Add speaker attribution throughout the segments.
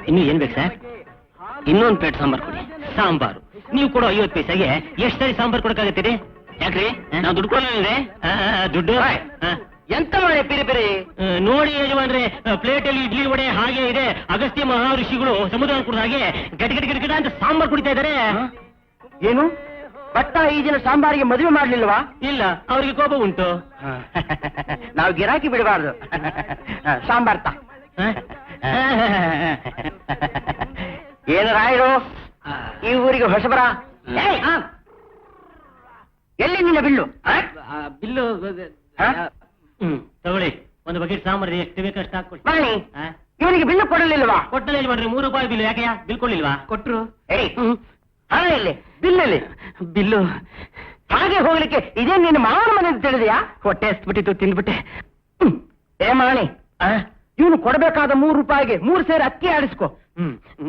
Speaker 1: ಇನ್ನು ಏನ್ ಬೇಕು ಸರ್? ಇನ್ನೊಂದು ಪ್ಲೇಟ್ ಸಾಂಬಾರ್ ಕೊಡಿ. ಸಾಂಬಾರು ನೀವು ಕೊಡೋ 50 ಪೈಸೆಗೆ ಎಷ್ಟು ಸರಿ ಸಾಂಬಾರ್ ಕೊಡಕ್ಕಾಗತ್ತೀರಿ? ಯಾಕ್ರಿ ನಾವು ದುಡ್ಡು ಕೊಡಲಿದೆ? ದುಡ್ಡು ಎಂತ ಮಾಡಿ ಬೇರೆ ಬೇರೆ ನೋಡಿ ಯಜಮಾನ್ರೆ, ಪ್ಲೇಟಲ್ಲಿ ಇಡ್ಲಿ ವಡೆ ಹಾಗೆ ಇದೆ. ಅಗಸ್ತ್ಯ ಮಹರ್ಷಿಗಳು ಸಮುದ್ರ ಕುಡಿದ ಹಾಗೆ ಗಡ ಅಂತ ಸಾಂಬಾರ್ ಕುಡಿತಾ ಇದಾರೆ.
Speaker 2: ಏನು ಭಟ್ಟ ಈ ದಿನ ಸಾಂಬಾರಿಗೆ ಮದುವೆ ಮಾಡ್ಲಿಲ್ವಾ?
Speaker 1: ಇಲ್ಲ, ಅವ್ರಿಗೆ ಕೋಪ ಉಂಟು.
Speaker 2: ನಾವು ಗಿರಾಕಿ ಬಿಡಬಾರ್ದು. ಸಾಂಬಾರ್ ತಾ. ಏನು ರಾಯರು, ಈ ಊರಿಗೆ ಹೊಸಬರ? ಎಲ್ಲಿ ನಿನ್ನ ಬಿಲ್ಲು?
Speaker 1: ಬಿಲ್ಲು ತಗೊಳ್ಳಿ. ಒಂದು ಬಕೆಟ್ ಸಾಂಬಾರ್ ಎಷ್ಟು ಬೇಕಷ್ಟು ಹಾಕೊಳ್ಳಿ.
Speaker 2: ಇವನಿಗೆ ಬಿಲ್ಲು ಕೊಡಲಿಲ್ವಾ?
Speaker 1: ಕೊಟ್ಟಲ್ಲಿ ಮಾಡ್ರಿ. 3 ರೂಪಾಯಿ ಬಿಲ್. ಯಾಕೆ ಬಿಲ್ ಕೊಡ್ಲಿಲ್ವಾ? ಕೊಟ್ರು.
Speaker 2: ಇಲ್ಲಿ ಬಿಲ್ಲಲ್ಲಿ ಬಿಲ್ಲು ಹಾಗೆ ಹೋಗ್ಲಿಕ್ಕೆ ಇದೇ ನಿನ್ನ ಮಾವನ ಮನೆ ತಿಳಿದೆಯಾ? ಹೊಟ್ಟೆ ಎಸ್ಬಿಟ್ಟಿತ್ತು, ತಿಂದ್ಬಿಟ್ಟೆ. ಮಾಣಿ, ಇವನು ಕೊಡಬೇಕಾದ 3 ರೂಪಾಯಿಗೆ 3 ಸೇರು ಅಕ್ಕಿ ಆಡಿಸ್ಕೊ.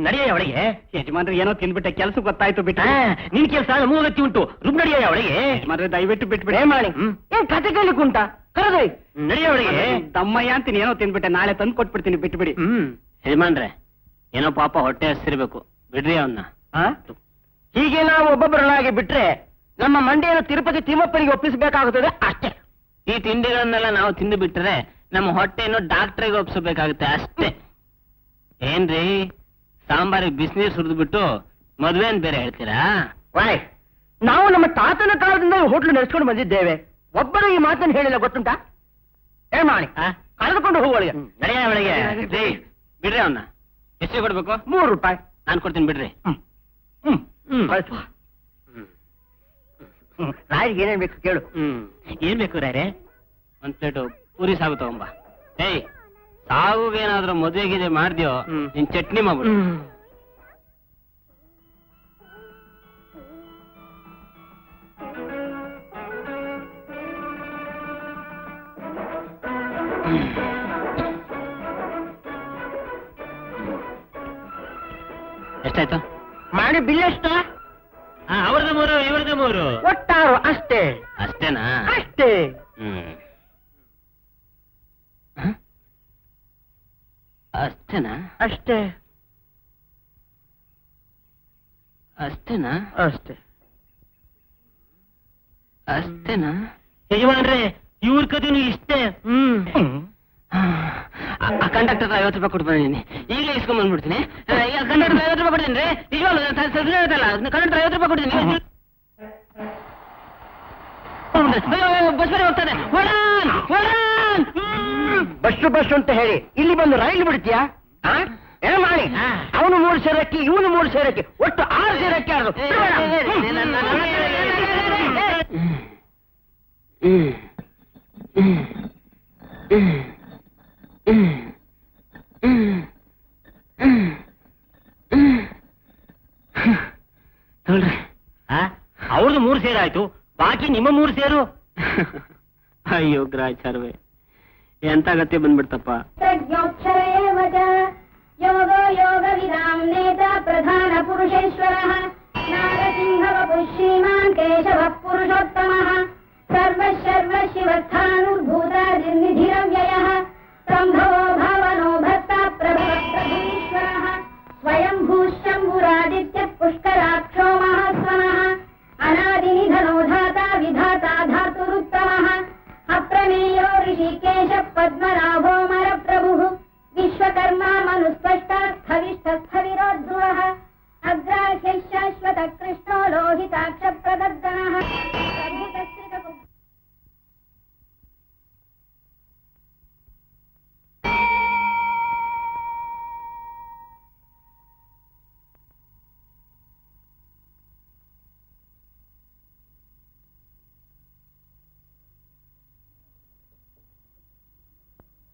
Speaker 1: ನಡೆಯ ಅವಳಿಗೆ.
Speaker 2: ಯಜಮಾನ್ರೆ ಏನೋ ತಿಂದ್ಬಿಟ್ಟೆ, ಕೆಲಸ ಗೊತ್ತಾಯ್ತು ಬಿಟ್ಟ.
Speaker 1: ನಿನ್ ಕೆಲಸ 3 ಗತಿ ಉಂಟು. ರುಬ್ ನಡೆಯ ಅವಳಿಗೆ.
Speaker 2: ಯಜಮಾನ್ರೆ ದಯವಿಟ್ಟು ಬಿಟ್ಬಿಟ್ಟೆ. ಮಾಡಿ ಏನ್ ಕತೆ ಕೇಳಿಕ್ ಉಂಟಾ? ಕರೆದೋಯ್
Speaker 1: ನಡೆಯ ಅವಳಿಗೆ.
Speaker 2: ದಮ್ಮಯ್ಯ ಅಂತೀನಿ, ಏನೋ ತಿಂದ್ಬಿಟ್ಟೆ, ನಾಳೆ ತಂದು ಕೊಟ್ಬಿಡ್ತೀನಿ, ಬಿಟ್ಬಿಡಿ.
Speaker 1: ಯಜಮಾನ್ರೆ ಏನೋ ಪಾಪ ಹೊಟ್ಟೆ ಹಸಿರ್ಬೇಕು, ಬಿಡ್ರಿ ಅವನ್ನ.
Speaker 2: ಹೀಗೆ ನಾವು ಒಬ್ಬೊಬ್ಬರನ್ನಾಗಿ ಬಿಟ್ರೆ ನಮ್ಮ ಮಂಡ್ಯನ ತಿರುಪತಿ ತಿಮ್ಮಪ್ಪನಿಗೆ ಒಪ್ಪಿಸಬೇಕಾಗುತ್ತದೆ ಅಷ್ಟೇ.
Speaker 1: ಈ ತಿಂಡಿಗಳನ್ನೆಲ್ಲ ನಾವು ತಿಂದು ಬಿಟ್ರೆ ನಮ್ಮ ಹೊಟ್ಟೆಯನ್ನು ಡಾಕ್ಟರ್ಗೆ ಒಪ್ಪಿಸಬೇಕಾಗುತ್ತೆ ಅಷ್ಟೇ. ಏನ್ರಿ, ಸಾಂಬಾರಿಗೆ ಬಿಸಿನೀರು ಸುರಿದು ಬಿಟ್ಟು ಮದ್ವೆ ಅಂತ ಬೇರೆ ಹೇಳ್ತೀರಾ?
Speaker 2: ವಾಯ್, ನಾವು ನಮ್ಮ ತಾತನ ಕಾಲದಿಂದ ಹೋಟ್ಲು ನಡೆಸ್ಕೊಂಡು ಬಂದಿದ್ದೇವೆ. ಒಬ್ಬರು ಈ ಮಾತನ್ನು ಹೇಳಿಲ್ಲ, ಗೊತ್ತುಂಟಾ? ಮಾಡಿ ಕಳೆದುಕೊಂಡು ಹೋಗುವಳಿಗೆ.
Speaker 1: ನಡೆಯ ಅವಳಿಗೆ. ಬಿಡ್ರಿ ಅವನ್ನ. ಎಷ್ಟು ಕೊಡ್ಬೇಕು?
Speaker 2: 3 ರೂಪಾಯಿ.
Speaker 1: ನಾನು ಕೊಡ್ತೀನಿ, ಬಿಡ್ರಿ.
Speaker 2: ರಾಯಿಗೆ ಏನೇನ್ ಬೇಕು ಕೇಳು.
Speaker 1: ಏನ್ ಬೇಕು ರಾಯ್ರೆ? 1 ಪ್ಲೇಟು ಪೂರಿ ಸಾಗು ತಗೊಂಬ. ಏಯ್, ಸಾಗುಗೇನಾದ್ರೂ ಮದುವೆಗಿದೆ ಮಾಡ್ದ್ಯೋ ನಿನ್ ಚಟ್ನಿ ಮಾಡ್ಬಿಡು. ಎಷ್ಟಾಯ್ತು?
Speaker 2: ಮಾಡಿ ಬಿಲ್ ಎಷ್ಟ?
Speaker 1: ಅವ್ರದ್ದು 3, ಇವ್ರದ್ದು 3.
Speaker 2: ಒಟ್ಟಾರು ಅಷ್ಟೇ.
Speaker 1: ಅಷ್ಟೇನಾ?
Speaker 2: ಅಷ್ಟೇ.
Speaker 1: ಅಷ್ಟೇನಾ?
Speaker 2: ಅಷ್ಟೇ.
Speaker 1: ಅಷ್ಟೇನಾ?
Speaker 2: ಅಷ್ಟೇ.
Speaker 1: ಅಷ್ಟೇನಾ? ಯಜಮಾನ್ರೆ, ಇವ್ರ ಕಥೆನು ಇಷ್ಟೇ. ಕಂಡಕ್ಟರ್ 50 ರೂಪಾಯಿ ಕೊಟ್ಟು ಬಂದಿದ್ದೀನಿ. ಈಗಲೇ ಇಸ್ಕೊಂಡ್ ಬಂದ್ಬಿಡ್ತೀನಿ. ಕಂಡಕ್ಟರ್ 50 ರೂಪಾಯಿ ಕೊಡ್ತೀನಿ ರೀ. ನಿಜವಾಗ್ಲೂ ಕಂಡಕ್ಟರ್ 50 ರೂಪಾಯಿ ಕೊಡ್ತೀನಿ. ಬಸ್ ಬೇರೆ ಹೋಗ್ತಾನೆ.
Speaker 2: ಬಸ್ಸು ಅಂತ ಹೇಳಿ ಇಲ್ಲಿ ಬಂದು ರೈಲು ಬಿಡ್ತೀಯಾ? ಏನ್ ಮಾಡಿ, ಅವನು 3 ಸೇರಕ್ಕಿ, ಇವನು 3 ಸೇರಕ್ಕಿ, ಒಟ್ಟು 6 ಸೇರಕ್ಕಿ.
Speaker 1: ಅವ್ರದ್ದು 3 ಸೇರಾಯ್ತು, ಬಾಕಿ ನಿಮ್ಮ 3 ಸೇರು. ಅಯ್ಯೋ ಗ್ರಾಚಾರವೇ, ಎಂತ ಗತಿ ಬಂದ್ಬಿಡ್ತಪ್ಪ.
Speaker 3: ಯೋಗ ಯೋಗ ವಿಧಾಂ ನೇತ ಪ್ರಧಾನ ಪುರುಷೇಶ್ವರಃ ನಾರಸಿಂಹವಪುಃ ಶ್ರೀಮಾನ್ ಕೇಶವಃ ಪುರುಷೋತ್ತಮಃ ಸರ್ವಶರ್ವ ಶಿವಸ್ಥಾನುರ್ಭೂತಾದಿರ್ನಿಧಿರವ್ಯಯಃ ಸಂಭವೋ ಭಾವನೋ ಭಕ್ತ ಪ್ರಭುರೀಶ್ವರಃ ಸ್ವಯಂಭೂಶ್ಚಂಭುರಾದಿತ್ಯ ಪುಷ್ಕರಾಕ್ಷೋ ಮಹಾಸ್ವನಃ ಅನಾದಿನಿಧನೋ ಧಾತಾ ವಿಧಾತಾ ಧಾತುರುತ್ತಮಃ ಅಪ್ರಮೇಯೋ ಋಷಿಕೇಶ ಪದ್ಮನಾಭೋ ಮರಪ್ರಭುಃ ವಿಶ್ವಕರ್ಮ ಮನುಸ್ಪಷ್ಟ ಸ್ಥವಿಷ್ಠ ಸ್ಥವಿರೋ ಧ್ರುವಃ ಅಗ್ರಾಹ್ಯ ಶಾಶ್ವತ ಕೃಷ್ಣೋ ಲೋಹಿತಾಕ್ಷ ಪ್ರದರ್ದನಃ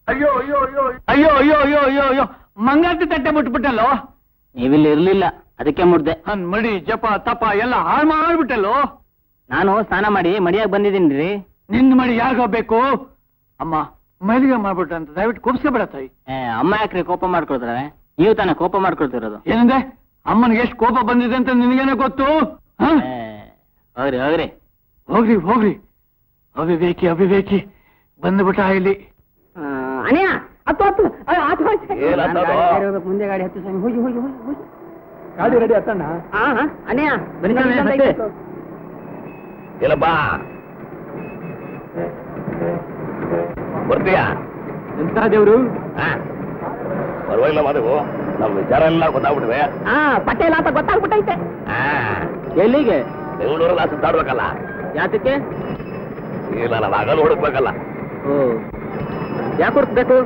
Speaker 2: ಅಯ್ಯೋ ಅಯ್ಯೋ ಅಯ್ಯೋ ಅಯ್ಯೋ ಅಯ್ಯೋ ಅಯ್ಯೋ ಅಯ್ಯೋ ಅಯ್ಯೋ ಮಂಗಾತಿ ತಟ್ಟೆ ಬಿಟ್ಬಿಟ್ಟಲ್ಲೋ.
Speaker 1: ನೀವಿಲ್ಲಿ ಇರ್ಲಿಲ್ಲ, ಅದಕ್ಕೆ ಮುಡ್ದೆ.
Speaker 2: ಮಡಿ ಜಪ ತಪ ಎಲ್ಲ ಹಾಳು ಮಾಡ್ಬಿಟ್ಟಲ್ಲೋ.
Speaker 1: ನಾನು ಸ್ನಾನ ಮಾಡಿ ಮಡಿಯಾಗಿ ಬಂದಿದ್ದೀನಿ ರೀ.
Speaker 2: ನಿನ್ನ ಮಡಿ ಯಾರಿಗ ಬೇಕು? ಅಮ್ಮ ಮೈಲಿಗೆ ಮಾಡ್ಬಿಟ್ಟ ಅಂತ ದಯವಿಟ್ಟು ಕೋಪಿಸ್ಕೊಬೇಡ ತಾಯಿ.
Speaker 1: ಅಮ್ಮ ಯಾಕ್ರಿ ಕೋಪ ಮಾಡ್ಕೊಳ್ತಾರೆ? ನೀವು ತಾನೇ ಕೋಪ ಮಾಡ್ಕೊಳ್ತಿರೋದು.
Speaker 2: ಏನಂದ್ರೆ ಅಮ್ಮನಿಗೆ ಎಷ್ಟು ಕೋಪ ಬಂದಿದೆ ಅಂತ ನಿನಗೇನೆ ಗೊತ್ತು.
Speaker 1: ಹೋಗ್ರಿ ಹೋಗ್ರಿ
Speaker 2: ಹೋಗ್ರಿ ಹೋಗ್ರಿ. ಅವಿವೇಕಿ ಅವಿವೇಕಿ ಬಂದ್ಬಿಟ್ಟ ಇಲ್ಲಿ.
Speaker 4: ಅನಿಯ
Speaker 2: ಹತ್ತು ಹತ್ತು ಆಟೋ
Speaker 4: ಏನಂತದು?
Speaker 2: ಮುಂದೆ ಗಾಡಿ ಹತ್ತು ಸ್ವಾಮಿ ಹೋಗಿ ಹೋಗಿ ಹೋಗಿ ಹೋಗಿ
Speaker 4: ಗಾಡಿ ರೆಡಿ ಹತ್ತಣ್ಣ.
Speaker 2: ಅಣ್ಣಯ್ಯ
Speaker 4: ಇಲ್ಲಪ್ಪ ಬರ್ತೀಯಾ?
Speaker 1: ಎಂತ ದೇವ್ರು?
Speaker 4: ಪರವಾಗಿಲ್ಲ ಮಾಧವು, ನಮ್ ವಿಚಾರ ಎಲ್ಲ ಗೊತ್ತಾಗ್ಬಿಟ್ಟಿದೆ.
Speaker 2: ಪಟೇಲ ಅಂತ ಗೊತ್ತಾಗ್ಬಿಟ್ಟೈತೆ.
Speaker 1: ಎಲ್ಲಿಗೆ?
Speaker 4: ಬೆಂಗಳೂರೆಲ್ಲ ಸುತ್ತಾಡ್ಬೇಕಲ್ಲ.
Speaker 1: ಯಾತಕ್ಕೆ?
Speaker 4: ಇಲ್ಲ ನಾನು ಆಗಲು ಹುಡುಕ್ಬೇಕಲ್ಲ.
Speaker 1: ಓ, ಯಾಕೆ ಹುಡುಕ್ಬೇಕು?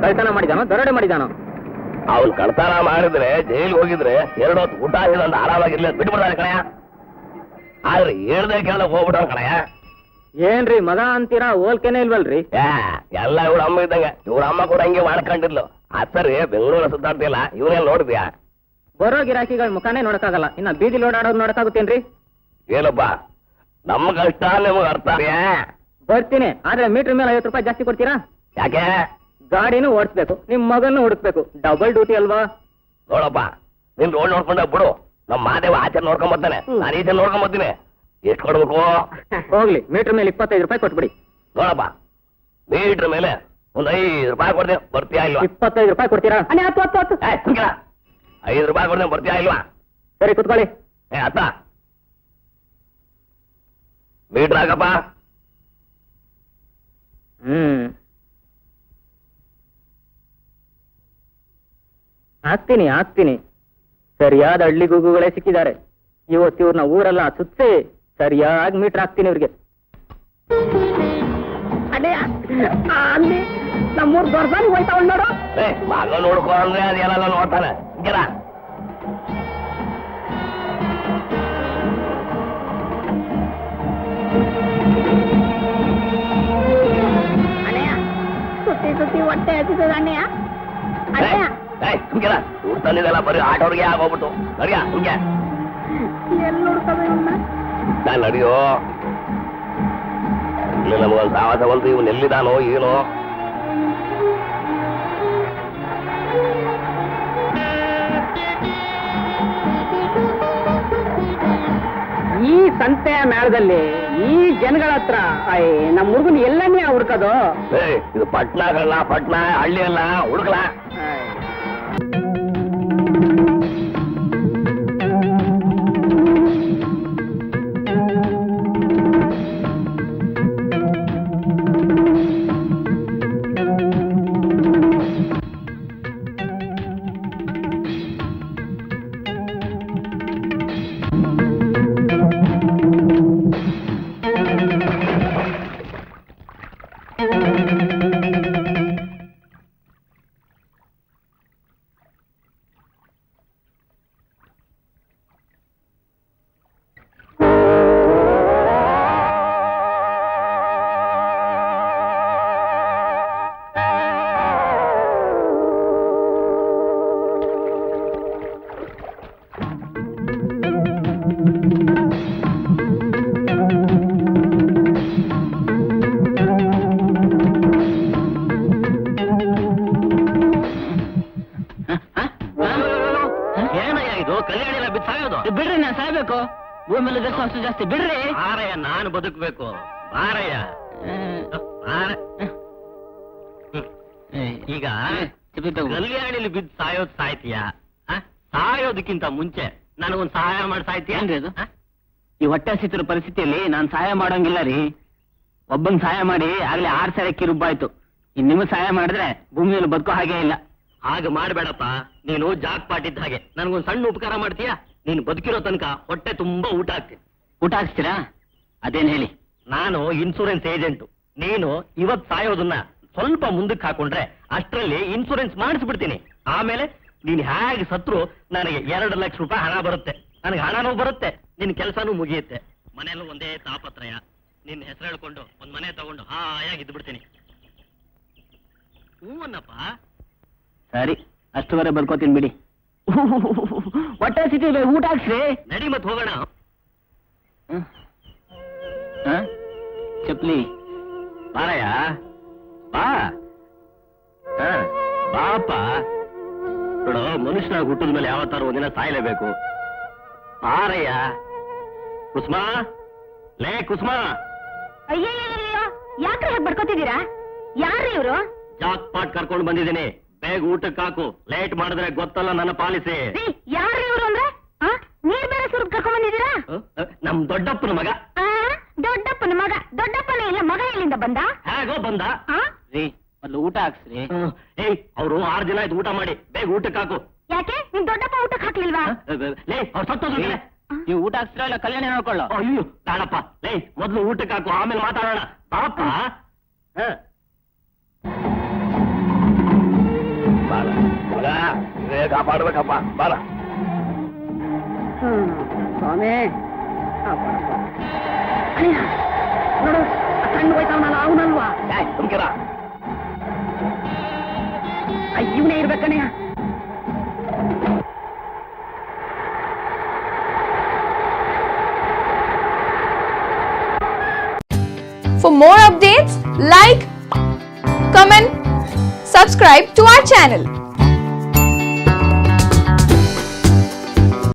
Speaker 1: ಕಳ್ತನ ಮಾಡಿದಾನೋ ದರೋಡೆ ಮಾಡಿದಾನೋ?
Speaker 4: ಅವ್ನು ಕಳ್ತನ ಮಾಡಿದ್ರೆ ಜೈಲಿಗೆ ಹೋಗಿದ್ರೆ 2 ಹೊತ್ತು ಊಟ ಇಲ್ಲಂತ ಆರಾಮಾಗಿರ್ಲಿ ಅಂತ ಬಿಟ್ಬಿಡ್ತಾನೆ ಕಣಯ್ಯ. ಆದ್ರೆ ಹೇಳ್ದೆ ಕೇಳ್ದ ಹೋಗ್ಬಿಟ್ಟವ್ ಕಣಯ್ಯ.
Speaker 1: ಏನ್ರಿ ಮಗ ಅಂತೀರಾ? ಹೋಲ್ಕೆನೆ ಇಲ್ವಲ್ರಿ?
Speaker 4: ಎಲ್ಲ ಇವ್ರ ಅಮ್ಮ ಇದ್ದಂಗೆ. ಇವ್ರ ಅಮ್ಮ ಕೂಡ ಹಂಗೆ ಮಾಡ್ಕೊಂಡಿದ್ಲು. ಸರಿ ಬೆಂಗಳೂರ ಸುತ್ತಾಡ್ತಿಲ್ಲ, ಇವನೆಲ್ಲ ನೋಡಿದ್ಯಾ?
Speaker 1: ಬರೋ ಗಿರಾಕಿಗಳ ಮುಖಾನೇ ನೋಡಕ್ಕಾಗಲ್ಲ, ಇನ್ನ ಬೀದಿ ಓಡಾಡೋದು ನೋಡಕ್ಕಾಗುತ್ತೇನ್ರಿ?
Speaker 4: ಏನಪ್ಪ ನಮ್ಮ ಕಷ್ಟ ನಿಮಗ್ ಅರ್ಥ?
Speaker 1: ಬರ್ತೀನಿ, ಆದ್ರೆ ಮೀಟರ್ ಮೇಲೆ 50 ರೂಪಾಯಿ ಜಾಸ್ತಿ ಕೊಡ್ತೀರಾ?
Speaker 4: ಯಾಕೆ?
Speaker 1: ಗಾಡಿನೂ ಓಡಿಸ್ಬೇಕು, ನಿಮ್ ಮಗನ್ನು ಹುಡುಕ್ಬೇಕು, ಡಬಲ್ ಡ್ಯೂಟಿ ಅಲ್ವಾ?
Speaker 4: ನೋಡಪ್ಪ, ನಿನ್ ರೋಡ್ ನೋಡ್ಕೊಂಡ ಬಿಡು. ನಮ್ಮ ಮಾದೇವ ಆಚಾರ ನೋಡ್ಕೊಂಡ್ ಬರ್ತಾನೆ, ನಾನು ಈಚೆ ನೋಡ್ಕೊಂಡ್ ಬರ್ತೀನಿ. ಎಷ್ಟು ಕೊಡ್ಬೇಕು?
Speaker 1: ಹೋಗ್ಲಿ, ಮೀಟರ್ ಮೇಲೆ 25 ರೂಪಾಯಿ ಕೊಟ್ಬಿಡಿ.
Speaker 4: ನೋಡಪ್ಪ, ಮೀಟರ್ ಮೇಲೆ ಒಂದ್ 5 ರೂಪಾಯಿ ಕೊಡ್ತೀನಿ, ಬರ್ತೀಯಾ ಇಲ್ವಾ?
Speaker 1: 25 ರೂಪಾಯಿ ಕೊಡ್ತೀರಾ?
Speaker 2: ಹತ್ತು ಹತ್ತು ಹತ್ತು
Speaker 4: 5 ರೂಪಾಯಿ ಕೊಡ್ತೀನಿ, ಬರ್ತೀಯಾ ಇಲ್ವಾ?
Speaker 1: ಸರಿ ಕುತ್ಕೊಳ್ಳಿ.
Speaker 4: ಅತ್ತ ಮೀಟರ್ ಹಾಕಪ್ಪ.
Speaker 1: ಹಾಕ್ತೀನಿ. ಸರಿಯಾದ ಹಳ್ಳಿ ಗೂಗುಗಳೇ ಸಿಕ್ಕಿದ್ದಾರೆ. ಇವತ್ತು ಇವ್ರನ್ನ ಊರೆಲ್ಲ ಸುತ್ತಿ ಸರಿಯಾಗಿ ಮೀಟರ್ ಹಾಕ್ತೀನಿ ಇವ್ರಿಗೆ.
Speaker 2: ಅಲ್ಲಿ ನಮ್ಮೂರ್ ದೊಡ್ಡ ಹೋಯ್ತಾವಲ್ ನೋಡು.
Speaker 4: ಮಗ ನೋಡ್ಕೊ ಅಂದ್ರೆ ಅದೇನೆಲ್ಲ ನೋಡ್ತಾನೆ. ಹಿಂಗೆಲ್ಲ
Speaker 3: ಸುತ್ತಿ ಹೊಟ್ಟೆ ಹತ್ತಿದ ಅಣ್ಣಯ್ಯ.
Speaker 4: ಹಿಂಗೆಲ್ಲ ಊರ್ ತಂದಿದೆಲ್ಲ ಬರೀ ಆಟೋರ್ಗೆ ಆಗೋಗ್ಬಿಟ್ಟು ನಡಿಯ ಹಿಂಗೆ
Speaker 3: ಎಲ್ಲಿ ನೋಡ್ತವೆ ಇವನ್ನ?
Speaker 4: ನಾನು ನಡಿಯೋ. ಇಲ್ಲಿ ನಮಗೊಂದು ಸಾವಾಸ ಬಂತು, ಇವನ್ ಎಲ್ಲಿದಾನೋ ಏನೋ.
Speaker 2: ಈ ಸಂತೆಯ ಮೇಳದಲ್ಲಿ ಈ ಜನಗಳ ಹತ್ರ ನಮ್ಮ ಹುಡುಗನ್ ಎಲ್ಲನೇ ಹುಡ್ಕೋದು.
Speaker 4: ಇದು ಪಟ್ನಾಗಲ್ಲ, ಪಟ್ನ ಹಳ್ಳಿ ಅಲ್ಲ, ಹುಡುಕ್ಲ.
Speaker 1: ಬಿಡ್ರಿ, ನಾನು ಸಾಯ್ಬೇಕು. ಭೂಮಿಯಲ್ಲಿ ಅಷ್ಟು ಜಾಸ್ತಿ ಬಿಡ್ರಿ. ಮಾರಯ್ಯ, ನಾನು ಬದುಕಬೇಕು. ಮಾರಯ್ಯ, ಈಗ ಕಲ್ಯಾಣಿಲಿ ಬಿದ್ದು ಸಾಯೋದ್ ಸಾಯ್ತೀಯ? ಸಾಯೋದಕ್ಕಿಂತ ಮುಂಚೆ ನನಗೊಂದು ಸಹಾಯ ಮಾಡಿ ಸಾಯ್ತೀಯ? ಅದು ಈ ಹೊಟ್ಟೆ ಹಸಿತಿರೋ ಪರಿಸ್ಥಿತಿಯಲ್ಲಿ ನಾನು ಸಹಾಯ ಮಾಡೋಂಗಿಲ್ಲ ರೀ. ಒಬ್ಬಂಗ್ ಸಹಾಯ ಮಾಡಿ ಆಗ್ಲೇ 6 ಸರಿ ಕಿರುಬ್ಬಾಯ್ತು. ಇನ್ ನಿಮಗೆ ಸಹಾಯ ಮಾಡಿದ್ರೆ ಭೂಮಿಯಲ್ಲಿ ಬದುಕೋ ಹಾಗೆ ಇಲ್ಲ. ಹಾಗೆ ಮಾಡ್ಬೇಡಪ್ಪ, ನೀನು ಜಾಕ್ ಪಾಟಿದ್ದ ಹಾಗೆ. ನನ್ಗೊಂದು ಸಣ್ಣ ಉಪಕಾರ ಮಾಡ್ತೀಯಾ? ನೀನು ಬದುಕಿರೋ ತನಕ ಹೊಟ್ಟೆ ತುಂಬಾ ಊಟ ಹಾಕ್ತೀನಿ. ಊಟ ಹಾಕ್ಸ್ತೀರಾ? ಅದೇನ್ ಹೇಳಿ. ನಾನು ಇನ್ಸೂರೆನ್ಸ್ ಏಜೆಂಟು. ನೀನು ಇವತ್ ಸಾಯೋದನ್ನ ಸ್ವಲ್ಪ ಮುಂದಕ್ಕೆ ಹಾಕೊಂಡ್ರೆ ಅಷ್ಟರಲ್ಲಿ ಇನ್ಸೂರೆನ್ಸ್ ಮಾಡಿಸ್ಬಿಡ್ತೀನಿ. ಆಮೇಲೆ ನೀನ್ ಹೇಗೆ ಸತ್ರು ನನಗೆ 2 ಲಕ್ಷ ರೂಪಾಯಿ ಹಣ ಬರುತ್ತೆ. ನನಗೆ ಹಣನೂ ಬರುತ್ತೆ, ನಿನ್ ಕೆಲಸನೂ ಮುಗಿಯುತ್ತೆ. ಮನೆಯಲ್ಲೂ ಒಂದೇ ತಾಪತ್ರಯ. ನಿನ್ನ ಹೆಸರು ಹೇಳ್ಕೊಂಡು ಒಂದ್ ಮನೆ ತಗೊಂಡು ಹಾಯಾಗಿದ್ದು ಬಿಡ್ತೀನಿ. ಹೂವನ್ನಪ್ಪ. ಸರಿ, ಅಷ್ಟುವರೆ ಬರ್ಕೋತೀನಿ ಬಿಡಿ. ಹೊಟ್ಟೆ ಸಿಟಿ ಊಟ ಹಾಕ್ಸ್ರಿ. ನಡಿ ಮತ್ ಹೋಗೋಣ. ಚಪ್ಲಿ ಬಾರಯ್ಯ, ಬಾ. ಬಾಪ ನೋಡು, ಮನುಷ್ಯನಾಗ ಹುಟ್ಟಿದ ಮೇಲೆ ಯಾವತ್ತಾರು ಒಂದಿನ ಸಾಯ್ಲೇಬೇಕು. ಬಾರಯ್ಯ. ಕುಸುಮಾ, ಲೇ ಕುಸುಮಾ.
Speaker 3: ಅಯ್ಯಯ್ಯೋ, ಯಾಕ್ರೆ ಹಾಗೆ ಬಡ್ಕೋತಿದ್ದೀರಾ? ಯಾರು ಇವರು?
Speaker 4: ಜಾಕ್ ಪಾಟ್ ಕರ್ಕೊಂಡು ಬಂದಿದ್ದೀನಿ. ಬೇಗ ಊಟಕ್ಕೆ ಹಾಕು. ಲೇಟ್ ಮಾಡಿದ್ರೆ ಗೊತ್ತಲ್ಲ ನನ್ನ ಪಾಲಿಸಿ.
Speaker 3: ಯಾರು ಇವ್ರು ಅಂದ್ರೆ ನೀರ್ ಬೇರೆ ಸುರ್ಗ್ ಕರ್ಕೊಂಡ್ ಬಂದಿದ್ದೀರಾ?
Speaker 4: ನಮ್ ದೊಡ್ಡಪ್ಪನ ಮಗ.
Speaker 3: ದೊಡ್ಡಪ್ಪನ ಮಗ. ದೊಡ್ಡಪ್ಪನೇ ಇಲ್ಲ, ಮಗ ಎಲ್ಲಿಂದ ಬಂದ?
Speaker 4: ಹೇಗೋ ಬಂದ.
Speaker 1: ರೀ ಮೊದ್ಲು ಊಟ ಹಾಕ್ಸ್ರಿ.
Speaker 4: ಏಯ್ ಅವ್ರು 6 ದಿನ ಆಯ್ತು ಊಟ ಮಾಡಿ. ಬೇಗ ಊಟಕ್ಕೆ ಹಾಕು.
Speaker 3: ಯಾಕೆ ನಿಮ್ ದೊಡ್ಡಪ್ಪ ಊಟಕ್ಕೆ ಹಾಕ್ಲಿಲ್ವಾ?
Speaker 4: ಲೇ ಅವ್ರು ಸತ್ತೋದ್ರೆ
Speaker 1: ನೀವು ಊಟ ಹಾಕ್ಸ್ರ ಇಲ್ಲ ಕಲ್ಯಾಣ ನೋಡ್ಕೊಳ್ಳೋ.
Speaker 4: ಅಯ್ಯೋ ಬೇಡಪ್ಪ. ಲೇ ಮೊದ್ಲು ಊಟಕ್ಕೆ ಹಾಕು, ಆಮೇಲೆ ಮಾತಾಡೋಣ. ಬಾಪ ಕಾಪಾಡ್ಬೇಕಪ್ಪ. ಬಾರ
Speaker 3: ಸ್ವಾಮಿ ನೋಡು, ಸಣ್ಣ ಹೋಯ್ತಾವನಲ್ಲ ಅವನಲ್ವಾ?
Speaker 4: ಸುಮ್ಕಿರ.
Speaker 3: ಇವನೇ ಇರ್ಬೇಕಣಯ್ಯ.
Speaker 5: For more updates, like, comment, subscribe to our channel.